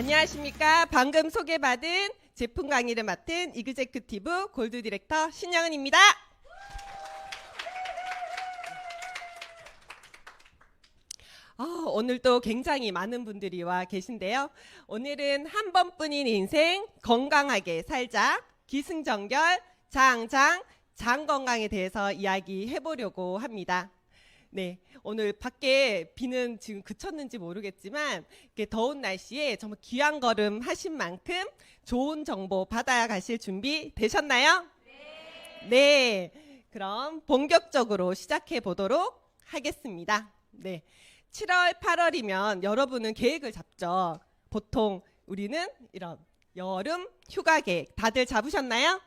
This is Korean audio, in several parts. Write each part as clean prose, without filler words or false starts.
안녕하십니까. 방금 소개받은 제품 강의를 맡은 이그제큐티브 골드 디렉터 신영은입니다. 오늘도 굉장히 많은 분들이 와 계신데요. 오늘은 한 번뿐인 인생 건강하게 살자, 기승전결, 장 건강에 대해서 이야기해 보려고 합니다. 네, 오늘 밖에 비는 지금 그쳤는지 모르겠지만 이렇게 더운 날씨에 정말 귀한 걸음 하신 만큼 좋은 정보 받아 가실 준비 되셨나요? 네, 그럼 본격적으로 시작해 보도록 하겠습니다. 네, 7월, 8월이면 여러분은 계획을 잡죠. 보통 우리는 이런 여름 휴가 계획 다들 잡으셨나요?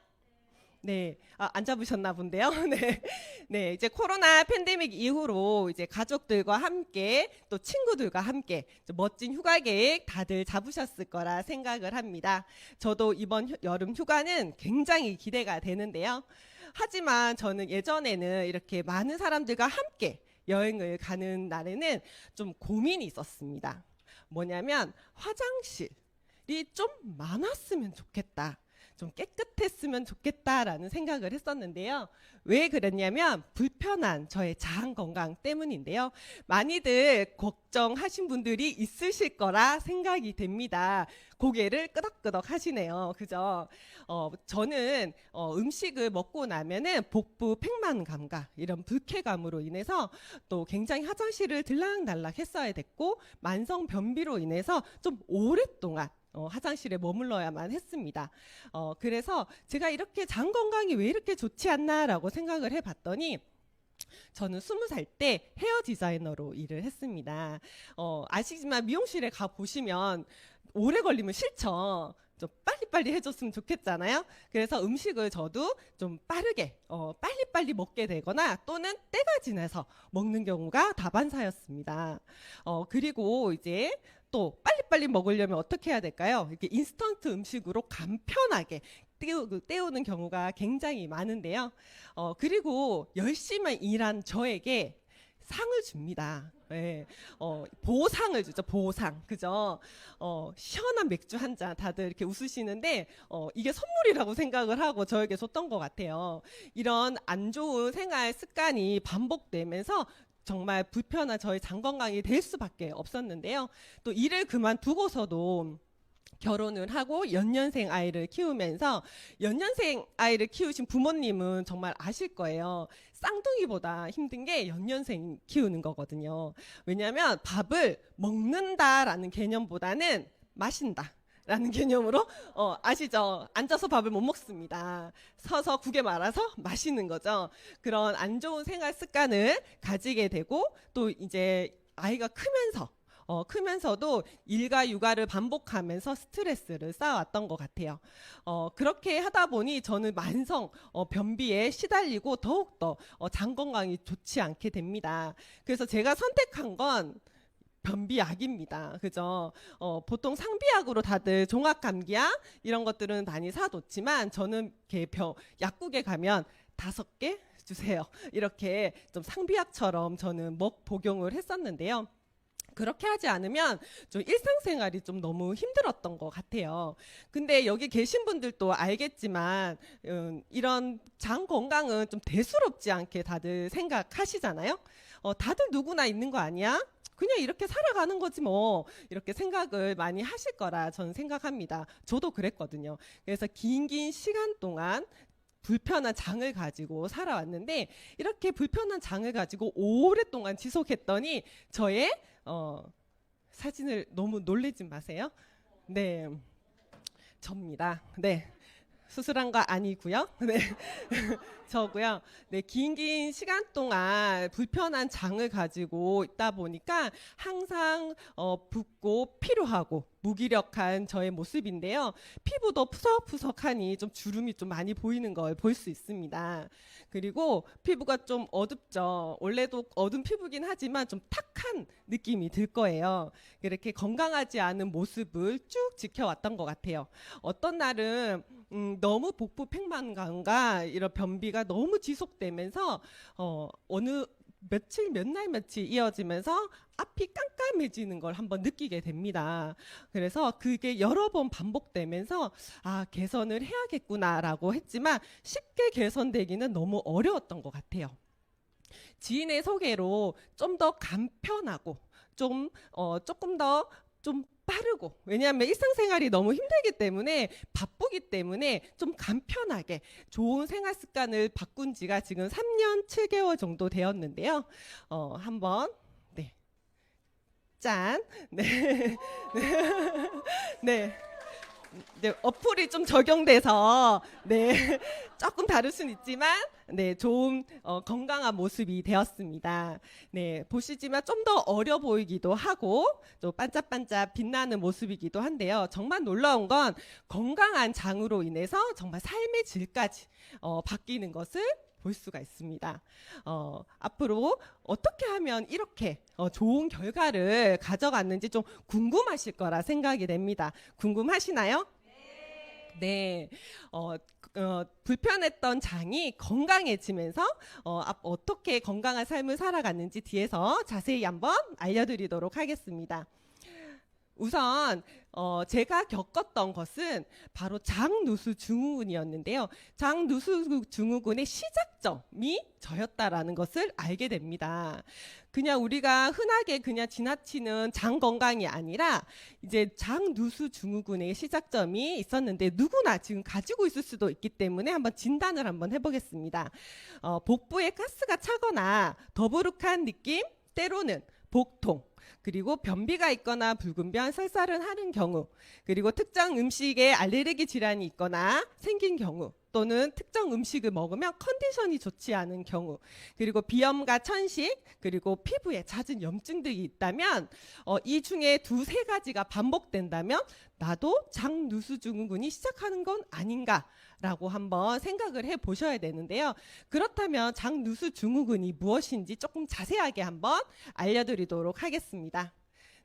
네, 안 잡으셨나 본데요. 네, 네, 이제 코로나 팬데믹 이후로 이제 가족들과 함께 또 친구들과 함께 멋진 휴가 계획 다들 잡으셨을 거라 생각을 합니다. 저도 이번 여름 휴가는 굉장히 기대가 되는데요. 하지만 저는 예전에는 이렇게 많은 사람들과 함께 여행을 가는 날에는 좀 고민이 있었습니다. 뭐냐면 화장실이 좀 많았으면 좋겠다. 좀 깨끗했으면 좋겠다라는 생각을 했었는데요. 왜 그랬냐면 불편한 저의 장 건강 때문인데요. 많이들 걱정하신 분들이 있으실 거라 생각이 됩니다. 고개를 끄덕끄덕 하시네요. 그죠? 저는 음식을 먹고 나면은 복부 팽만 감각 이런 불쾌감으로 인해서 또 굉장히 화장실을 들락날락 했어야 됐고 만성 변비로 인해서 좀 오랫동안 화장실에 머물러야만 했습니다. 그래서 제가 이렇게 장 건강이 왜 이렇게 좋지 않나라고 생각을 해봤더니 저는 20살 때 헤어 디자이너로 일을 했습니다. 아시지만 미용실에 가 보시면 오래 걸리면 싫죠. 좀 빨리빨리 해줬으면 좋겠잖아요. 그래서 음식을 저도 좀 빠르게 빨리빨리 먹게 되거나 또는 때가 지나서 먹는 경우가 다반사였습니다. 그리고 이제 또 빨리빨리 먹으려면 어떻게 해야 될까요? 이렇게 인스턴트 음식으로 간편하게 때우는 경우가 굉장히 많은데요. 그리고 열심히 일한 저에게 상을 줍니다. 네, 보상을 주죠. 보상. 그죠? 시원한 맥주 한 잔 다들 이렇게 웃으시는데 이게 선물이라고 생각을 하고 저에게 줬던 것 같아요. 이런 안 좋은 생활 습관이 반복되면서 정말 불편한 저의 장 건강이 될 수밖에 없었는데요. 또 일을 그만두고서도 결혼을 하고 연년생 아이를 키우면서 연년생 아이를 키우신 부모님은 정말 아실 거예요. 쌍둥이보다 힘든 게 연년생 키우는 거거든요. 왜냐하면 밥을 먹는다라는 개념보다는 마신다. 라는 개념으로 아시죠? 앉아서 밥을 못 먹습니다. 서서 국에 말아서 마시는 거죠. 그런 안 좋은 생활 습관을 가지게 되고 또 이제 아이가 크면서도 일과 육아를 반복하면서 스트레스를 쌓아왔던 것 같아요. 그렇게 하다 보니 저는 만성 변비에 시달리고 더욱더 장 건강이 좋지 않게 됩니다. 그래서 제가 선택한 건 변비약입니다. 그죠? 보통 상비약으로 다들 종합감기약 이런 것들은 많이 사뒀지만 저는 이렇게 약국에 가면 5개 주세요. 이렇게 좀 상비약처럼 저는 복용을 했었는데요. 그렇게 하지 않으면 좀 일상생활이 좀 너무 힘들었던 것 같아요. 근데 여기 계신 분들도 알겠지만 이런 장 건강은 좀 대수롭지 않게 다들 생각하시잖아요. 다들 누구나 있는 거 아니야? 그냥 이렇게 살아가는 거지 뭐 이렇게 생각을 많이 하실 거라 저는 생각합니다. 저도 그랬거든요. 그래서 긴 시간 동안 불편한 장을 가지고 살아왔는데 이렇게 불편한 장을 가지고 오랫동안 지속했더니 저의 사진을 너무 놀라지 마세요. 네, 접니다. 네. 수술한 거 아니고요. 네. 저고요. 네, 긴 시간 동안 불편한 장을 가지고 있다 보니까 항상 붓고 피로하고 무기력한 저의 모습인데요. 피부도 푸석푸석하니 좀 주름이 좀 많이 보이는 걸 볼 수 있습니다. 그리고 피부가 좀 어둡죠. 원래도 어두운 피부긴 하지만 좀 탁한 느낌이 들 거예요. 이렇게 건강하지 않은 모습을 쭉 지켜왔던 것 같아요. 어떤 날은 너무 복부 팽만감과 이런 변비가 너무 지속되면서 어느 며칠 몇 날 며칠 이어지면서 앞이 깜깜해지는 걸 한번 느끼게 됩니다. 그래서 그게 여러 번 반복되면서 아, 개선을 해야겠구나라고 했지만 쉽게 개선되기는 너무 어려웠던 것 같아요. 지인의 소개로 좀 더 간편하고 조금 더 좀 빠르고, 왜냐하면 일상생활이 너무 힘들기 때문에, 바쁘기 때문에 좀 간편하게 좋은 생활 습관을 바꾼 지가 지금 3년 7개월 정도 되었는데요. 한번 네. 짠. 네. 네. 네, 어플이 좀 적용돼서 네, 조금 다를 수는 있지만 네, 좋은 건강한 모습이 되었습니다. 네, 보시지만 좀 더 어려 보이기도 하고 또 반짝반짝 빛나는 모습이기도 한데요. 정말 놀라운 건 건강한 장으로 인해서 정말 삶의 질까지 바뀌는 것을 볼 수가 있습니다. 앞으로 어떻게 하면 이렇게 좋은 결과를 가져갔는지 좀 궁금하실 거라 생각이 됩니다. 궁금하시나요? 네. 불편했던 장이 건강해지면서 어떻게 건강한 삶을 살아갔는지 뒤에서 자세히 한번 알려드리도록 하겠습니다. 우선 제가 겪었던 것은 바로 장누수 증후군이었는데요. 장누수 증후군의 시작점이 저였다라는 것을 알게 됩니다. 그냥 우리가 흔하게 그냥 지나치는 장 건강이 아니라 이제 장누수 증후군의 시작점이 있었는데 누구나 지금 가지고 있을 수도 있기 때문에 한번 진단을 한번 해보겠습니다. 복부에 가스가 차거나 더부룩한 느낌, 때로는 복통, 그리고 변비가 있거나 붉은변, 설사를 하는 경우, 그리고 특정 음식에 알레르기 질환이 있거나 생긴 경우, 또는 특정 음식을 먹으면 컨디션이 좋지 않은 경우, 그리고 비염과 천식, 그리고 피부에 잦은 염증들이 있다면 이 중에 두세 가지가 반복된다면 나도 장누수 증후군이 시작하는 건 아닌가 라고 한번 생각을 해 보셔야 되는데요. 그렇다면 장누수 증후군이 무엇인지 조금 자세하게 한번 알려드리도록 하겠습니다.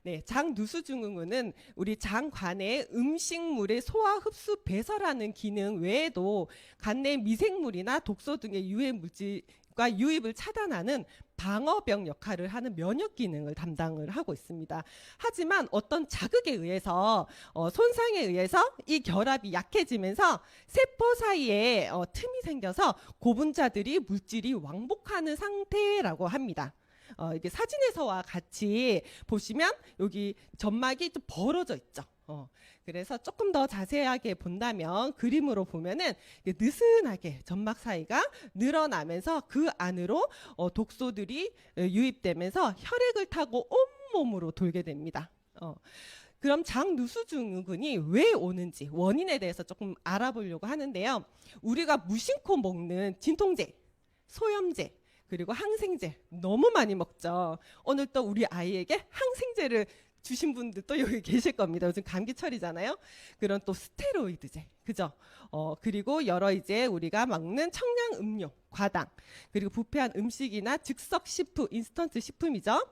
네, 장누수 증후군은 우리 장관의 음식물의 소화, 흡수, 배설하는 기능 외에도 간내 미생물이나 독소 등의 유해 물질과 유입을 차단하는 방어벽 역할을 하는 면역 기능을 담당을 하고 있습니다. 하지만 어떤 자극에 의해서 손상에 의해서 이 결합이 약해지면서 세포 사이에 틈이 생겨서 고분자들이 물질이 왕복하는 상태라고 합니다. 이게 사진에서와 같이 보시면 여기 점막이 좀 벌어져 있죠. 그래서 조금 더 자세하게 본다면 그림으로 보면은 느슨하게 점막 사이가 늘어나면서 그 안으로 독소들이 유입되면서 혈액을 타고 온몸으로 돌게 됩니다. 그럼 장누수 증후군이 왜 오는지 원인에 대해서 조금 알아보려고 하는데요. 우리가 무심코 먹는 진통제, 소염제, 그리고 항생제 너무 많이 먹죠. 오늘 또 우리 아이에게 항생제를 주신 분들도 여기 계실 겁니다. 요즘 감기철이잖아요. 그런 또 스테로이드제, 그죠? 그리고 여러 이제 우리가 먹는 청량 음료, 과당, 그리고 부패한 음식이나 즉석 식품, 인스턴트 식품이죠.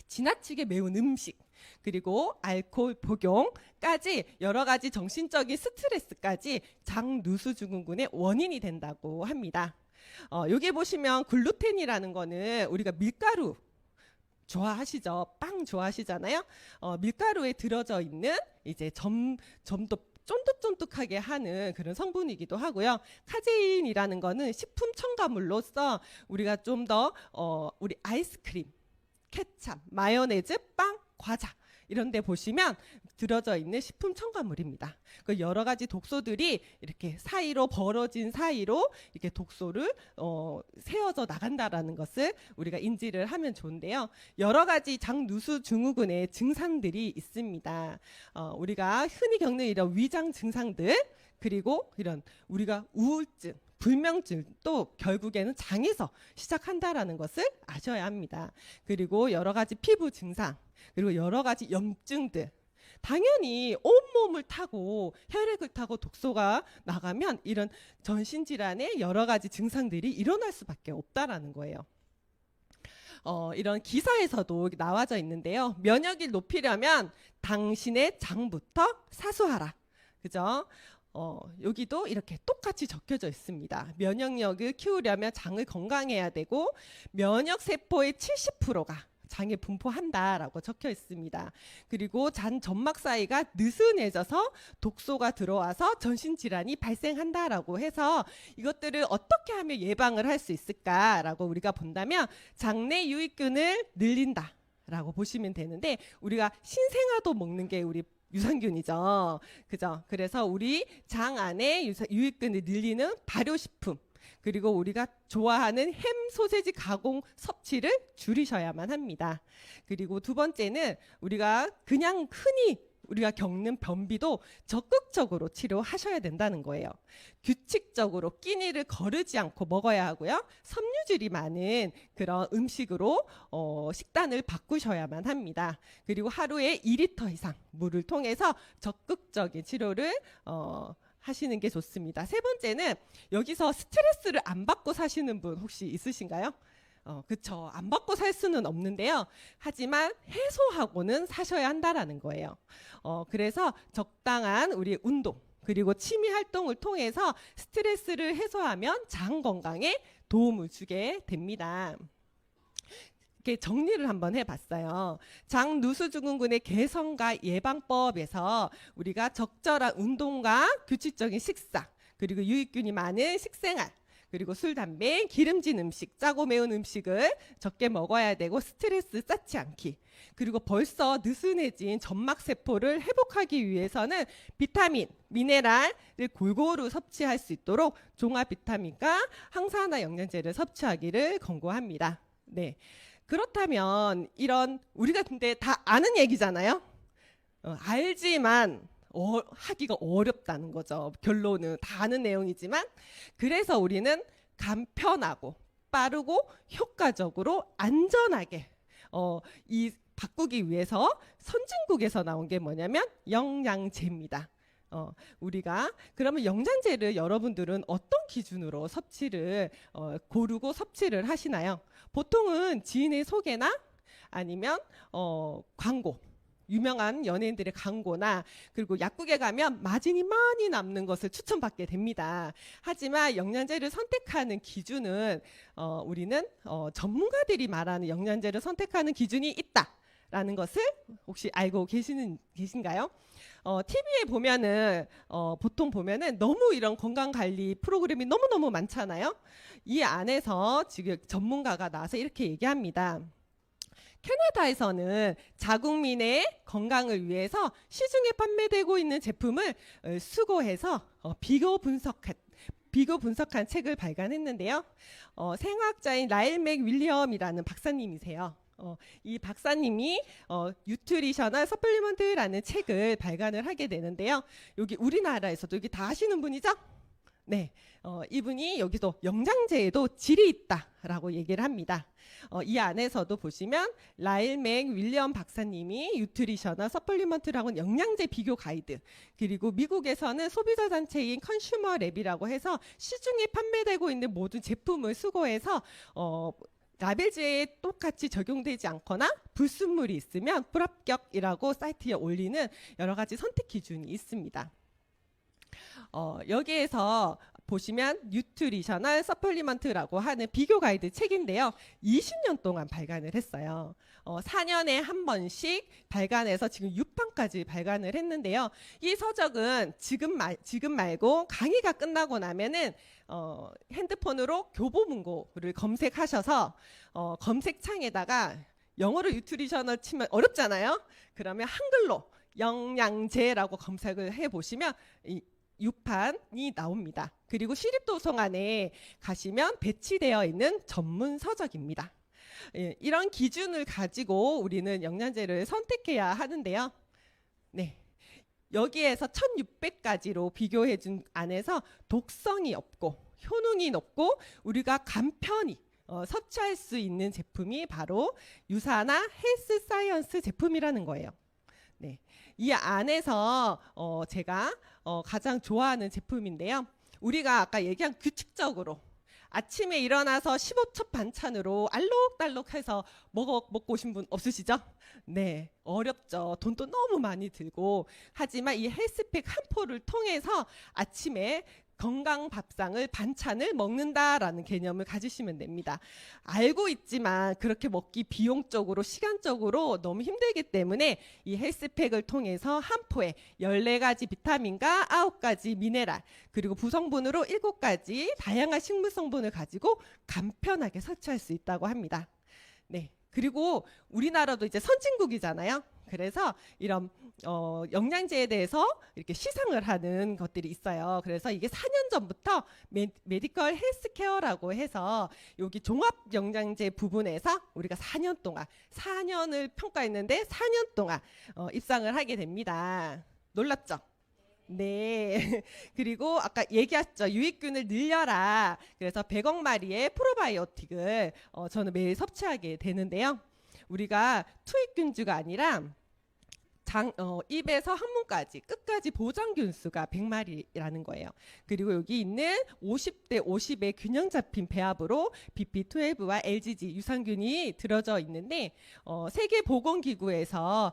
지나치게 매운 음식, 그리고 알코올 복용까지 여러 가지 정신적인 스트레스까지 장누수 증후군의 원인이 된다고 합니다. 여기 보시면 글루텐이라는 거는 우리가 밀가루 좋아하시죠? 빵 좋아하시잖아요. 밀가루에 들어져 있는 이제 점도 쫀득쫀득하게 하는 그런 성분이기도 하고요. 카제인이라는 거는 식품 첨가물로서 우리가 좀 더 우리 아이스크림, 케찹, 마요네즈, 빵, 과자 이런 데 보시면 들어져 있는 식품 첨가물입니다. 그 여러 가지 독소들이 이렇게 사이로 벌어진 사이로 이렇게 독소를 세워져 나간다라는 것을 우리가 인지를 하면 좋은데요. 여러 가지 장누수 증후군의 증상들이 있습니다. 우리가 흔히 겪는 이런 위장 증상들, 그리고 이런 우리가 우울증, 불면증도 결국에는 장에서 시작한다라는 것을 아셔야 합니다. 그리고 여러 가지 피부 증상, 그리고 여러 가지 염증들, 당연히 온몸을 타고 혈액을 타고 독소가 나가면 이런 전신질환의 여러 가지 증상들이 일어날 수밖에 없다라는 거예요. 이런 기사에서도 나와져 있는데요. 면역을 높이려면 당신의 장부터 사수하라. 그죠? 여기도 이렇게 똑같이 적혀져 있습니다. 면역력을 키우려면 장을 건강해야 되고 면역 세포의 70%가 장에 분포한다라고 적혀 있습니다. 그리고 잔 점막 사이가 느슨해져서 독소가 들어와서 전신 질환이 발생한다라고 해서 이것들을 어떻게 하면 예방을 할 수 있을까라고 우리가 본다면 장내 유익균을 늘린다라고 보시면 되는데, 우리가 신생아도 먹는 게 우리 유산균이죠. 그죠? 그래서 우리 장 안에 유익균을 늘리는 발효식품, 그리고 우리가 좋아하는 햄, 소세지 가공 섭취를 줄이셔야만 합니다. 그리고 두 번째는 우리가 그냥 흔히 우리가 겪는 변비도 적극적으로 치료하셔야 된다는 거예요. 규칙적으로 끼니를 거르지 않고 먹어야 하고요. 섬유질이 많은 그런 음식으로 식단을 바꾸셔야만 합니다. 그리고 하루에 2리터 이상 물을 통해서 적극적인 치료를 하시는 게 좋습니다. 세 번째는 여기서 스트레스를 안 받고 사시는 분 혹시 있으신가요? 그쵸. 안 받고 살 수는 없는데요. 하지만 해소하고는 사셔야 한다라는 거예요. 그래서 적당한 우리 운동, 그리고 취미 활동을 통해서 스트레스를 해소하면 장 건강에 도움을 주게 됩니다. 이렇게 정리를 한번 해봤어요. 장누수증후군의 개선과 예방법에서 우리가 적절한 운동과 규칙적인 식사, 그리고 유익균이 많은 식생활, 그리고 술, 담배, 기름진 음식, 짜고 매운 음식을 적게 먹어야 되고 스트레스 쌓지 않기, 그리고 벌써 느슨해진 점막 세포를 회복하기 위해서는 비타민, 미네랄을 골고루 섭취할 수 있도록 종합 비타민과 항산화 영양제를 섭취하기를 권고합니다. 네. 그렇다면 이런 우리가 근데 다 아는 얘기잖아요. 알지만 하기가 어렵다는 거죠. 결론은 다 아는 내용이지만, 그래서 우리는 간편하고 빠르고 효과적으로 안전하게 이 바꾸기 위해서 선진국에서 나온 게 뭐냐면 영양제입니다. 우리가 그러면 영양제를 여러분들은 어떤 기준으로 섭취를 고르고 섭취를 하시나요? 보통은 지인의 소개나 아니면 광고, 유명한 연예인들의 광고나, 그리고 약국에 가면 마진이 많이 남는 것을 추천받게 됩니다. 하지만 영양제를 선택하는 기준은 우리는 전문가들이 말하는 영양제를 선택하는 기준이 있다라는 것을 혹시 알고 계신가요? TV에 보면은 보통 보면은 너무 이런 건강관리 프로그램이 너무너무 많잖아요. 이 안에서 지금 전문가가 나와서 이렇게 얘기합니다. 캐나다에서는 자국민의 건강을 위해서 시중에 판매되고 있는 제품을 수거해서 비교 분석한 책을 발간했는데요. 생화학자인 라일 맥 윌리엄이라는 박사님이세요. 이 박사님이 뉴트리셔널 서플리먼트라는 책을 발간을 하게 되는데요. 여기 우리나라에서도 여기 다 아시는 분이죠? 네, 이분이 여기서 영양제에도 질이 있다라고 얘기를 합니다. 이 안에서도 보시면 라일 맥 윌리엄 박사님이 뉴트리셔널 서플리먼트라고 영양제 비교 가이드, 그리고 미국에서는 소비자 단체인 컨슈머 랩이라고 해서 시중에 판매되고 있는 모든 제품을 수거해서 라벨제에 똑같이 적용되지 않거나 불순물이 있으면 불합격이라고 사이트에 올리는 여러 가지 선택 기준이 있습니다. 여기에서 보시면 뉴트리셔널 서플리먼트라고 하는 비교 가이드 책인데요. 20년 동안 발간을 했어요. 4년에 한 번씩 발간해서 지금 6판까지 발간을 했는데요. 이 서적은 지금 말고 강의가 끝나고 나면은 핸드폰으로 교보문고를 검색하셔서 검색창에다가 영어로 뉴트리셔널 치면 어렵잖아요. 그러면 한글로 영양제라고 검색을 해보시면 6판이 나옵니다. 그리고 시립도서관에 가시면 배치되어 있는 전문 서적입니다. 이런 기준을 가지고 우리는 영양제를 선택해야 하는데요. 네, 여기에서 1600가지로 비교해 준 안에서 독성이 없고 효능이 높고 우리가 간편히 섭취할 수 있는 제품이 바로 유산화 헬스 사이언스 제품이라는 거예요. 네, 이 안에서 제가 가장 좋아하는 제품인데요. 우리가 아까 얘기한 규칙적으로 아침에 일어나서 15첩 반찬으로 알록달록해서 먹고 오신 분 없으시죠? 네, 어렵죠. 돈도 너무 많이 들고. 하지만 이 헬스팩 한 포를 통해서 아침에 건강 밥상을 반찬을 먹는다라는 개념을 가지시면 됩니다. 알고 있지만 그렇게 먹기 비용적으로 시간적으로 너무 힘들기 때문에 이 헬스팩을 통해서 한 포에 14가지 비타민과 9가지 미네랄 그리고 부성분으로 7가지 다양한 식물 성분을 가지고 간편하게 섭취할 수 있다고 합니다. 네. 그리고 우리나라도 이제 선진국이잖아요. 그래서 이런 영양제에 대해서 이렇게 시상을 하는 것들이 있어요. 그래서 이게 4년 전부터 메디컬 헬스케어라고 해서 여기 종합 영양제 부분에서 우리가 4년 동안 4년을 평가했는데 4년 동안 입상을 하게 됩니다. 놀랍죠? 네. 그리고 아까 얘기했죠. 유익균을 늘려라. 그래서 100억 마리의 프로바이오틱을 저는 매일 섭취하게 되는데요. 우리가 투입균주가 아니라 입에서 항문까지 끝까지 보장균 수가 100마리라는 거예요. 그리고 여기 있는 50대 50의 균형 잡힌 배합으로 BP12와 LGG 유산균이 들어져 있는데 세계보건기구에서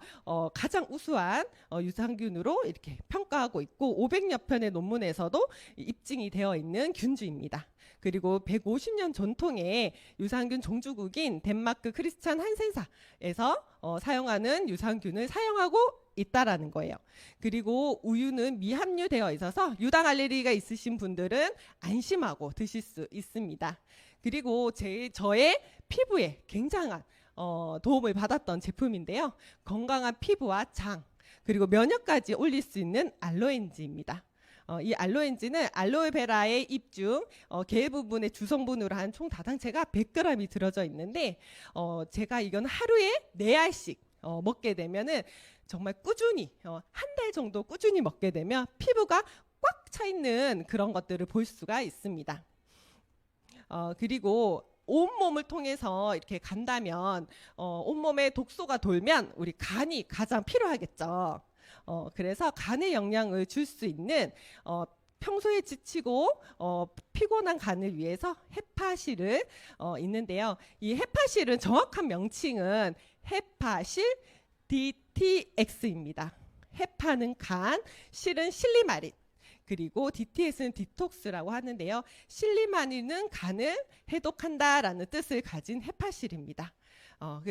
가장 우수한 유산균으로 이렇게 평가하고 있고 500여 편의 논문에서도 입증이 되어 있는 균주입니다. 그리고 150년 전통의 유산균 종주국인 덴마크 크리스찬 한센사에서 사용하는 유산균을 사용하고 있다라는 거예요. 그리고 우유는 미함유되어 있어서 유당 알레르기가 있으신 분들은 안심하고 드실 수 있습니다. 그리고 저의 피부에 굉장한 도움을 받았던 제품인데요. 건강한 피부와 장 그리고 면역까지 올릴 수 있는 알로엔지입니다. 이 알로엔지는 알로에베라의 잎중 계 부분의 주성분으로 한 총 다당체가 100g이 들어져 있는데 제가 이건 하루에 4알씩 먹게 되면은 정말 꾸준히 한 달 정도 꾸준히 먹게 되면 피부가 꽉 차 있는 그런 것들을 볼 수가 있습니다. 그리고 온몸을 통해서 이렇게 간다면 온몸에 독소가 돌면 우리 간이 가장 필요하겠죠. 그래서 간에 영향을 줄 수 있는 평소에 지치고 피곤한 간을 위해서 헤파실을 있는데요. 이 헤파실은 정확한 명칭은 헤파실 DTX입니다. 헤파는 간, 실은 실리마린, 그리고 DTS는 디톡스라고 하는데요. 실리마린은 간을 해독한다라는 뜻을 가진 헤파실입니다.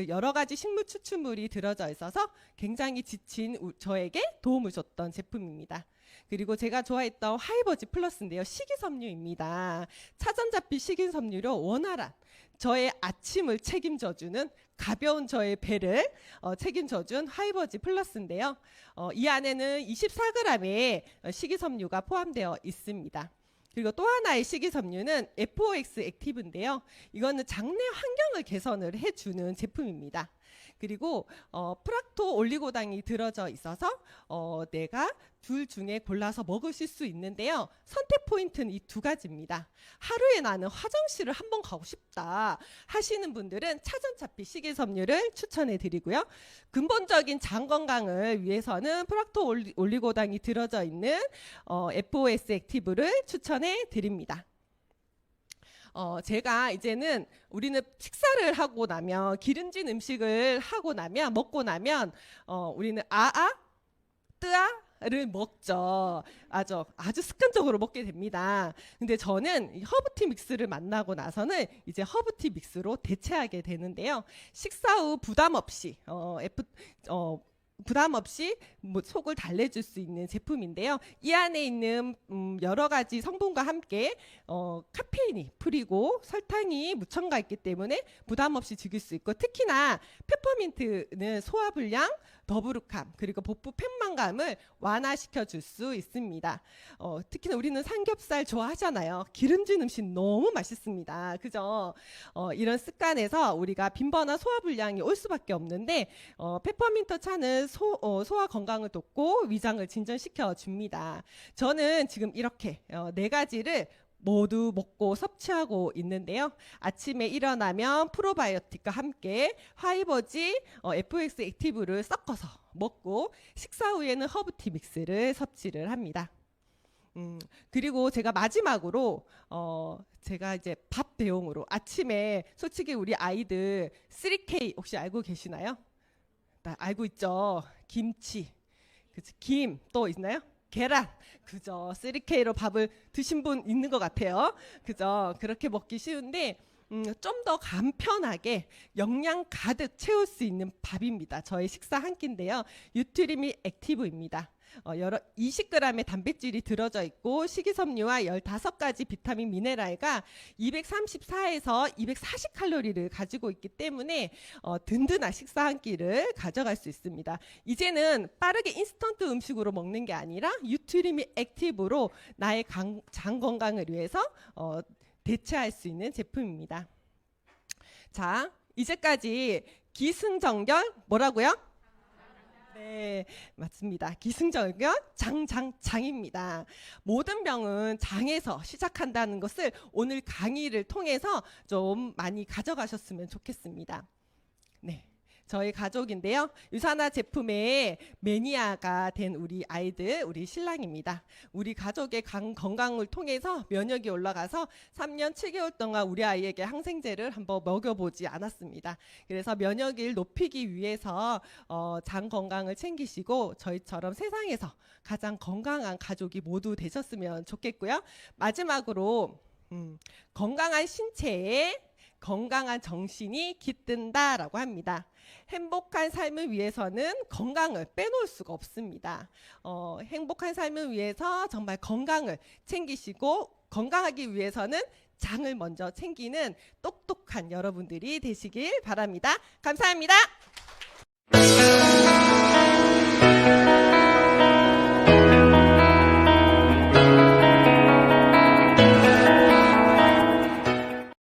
여러 가지 식물 추출물이 들어져 있어서 굉장히 지친 저에게 도움을 줬던 제품입니다. 그리고 제가 좋아했던 하이버지 플러스인데요. 식이섬유입니다. 차전자필 식이섬유로 원활한 저의 아침을 책임져주는 가벼운 저의 배를 책임져준 하이버지 플러스인데요. 이 안에는 24g의 식이섬유가 포함되어 있습니다. 그리고 또 하나의 식이섬유는 FOX 액티브인데요. 이거는 장내 환경을 개선을 해주는 제품입니다. 그리고 프락토 올리고당이 들어져 있어서 내가 둘 중에 골라서 먹으실 수 있는데요. 선택 포인트는 이 2가지입니다. 하루에 나는 화장실을 한번 가고 싶다 하시는 분들은 차전차피 식이섬유를 추천해 드리고요. 근본적인 장 건강을 위해서는 프락토 올리고당이 들어져 있는 FOS 액티브를 추천해 드립니다. 제가 이제는 우리는 식사를 하고 나면 기름진 음식을 먹고 나면 우리는 뜨아를 먹죠. 아주 습관적으로 먹게 됩니다. 근데 저는 허브티 믹스를 만나고 나서는 이제 허브티 믹스로 대체하게 되는데요. 식사 후 부담 없이 속을 달래줄 수 있는 제품인데요. 이 안에 있는 여러 가지 성분과 함께 카페인이 풀이고 설탕이 무첨가 있기 때문에 부담 없이 즐길 수 있고 특히나 페퍼민트는 소화불량, 더부룩함 그리고 복부 팽만감을 완화시켜 줄 수 있습니다. 특히나 우리는 삼겹살 좋아하잖아요. 기름진 음식 너무 맛있습니다. 그죠? 이런 습관에서 우리가 빈번한 소화불량이 올 수밖에 없는데 페퍼민트 차는 소화 건강을 돕고 위장을 진전시켜 줍니다. 저는 지금 이렇게 4가지를 모두 먹고 섭취하고 있는데요. 아침에 일어나면 프로바이오틱과 함께 하이버지 FX 액티브를 섞어서 먹고 식사 후에는 허브티 믹스를 섭취를 합니다. 그리고 제가 마지막으로 제가 이제 밥 대용으로 아침에 솔직히 우리 아이들 3K 혹시 알고 계시나요? 알고 있죠. 김치, 그치? 김 또 있나요? 계란, 그죠? 3K로 밥을 드신 분 있는 것 같아요. 그죠? 그렇게 먹기 쉬운데 좀 더 간편하게 영양 가득 채울 수 있는 밥입니다. 저의 식사 한 끼인데요. 유트리미 액티브입니다. 20g의 단백질이 들어져 있고 식이섬유와 15가지 비타민 미네랄과 234에서 240칼로리를 가지고 있기 때문에 든든한 식사 한 끼를 가져갈 수 있습니다. 이제는 빠르게 인스턴트 음식으로 먹는 게 아니라 유트리미 액티브로 나의 장 건강을 위해서 대체할 수 있는 제품입니다. 자, 이제까지 기승전결 뭐라고요? 네, 맞습니다. 기승전결 장입니다. 모든 병은 장에서 시작한다는 것을 오늘 강의를 통해서 좀 많이 가져가셨으면 좋겠습니다. 네. 저희 가족인데요. 유산화 제품의 매니아가 된 우리 아이들, 우리 신랑입니다. 우리 가족의 건강을 통해서 면역이 올라가서 3년 7개월 동안 우리 아이에게 항생제를 한번 먹여보지 않았습니다. 그래서 면역을 높이기 위해서 장 건강을 챙기시고 저희처럼 세상에서 가장 건강한 가족이 모두 되셨으면 좋겠고요. 마지막으로 건강한 신체에 건강한 정신이 깃든다라고 합니다. 행복한 삶을 위해서는 건강을 빼놓을 수가 없습니다. 행복한 삶을 위해서 정말 건강을 챙기시고 건강하기 위해서는 장을 먼저 챙기는 똑똑한 여러분들이 되시길 바랍니다. 감사합니다.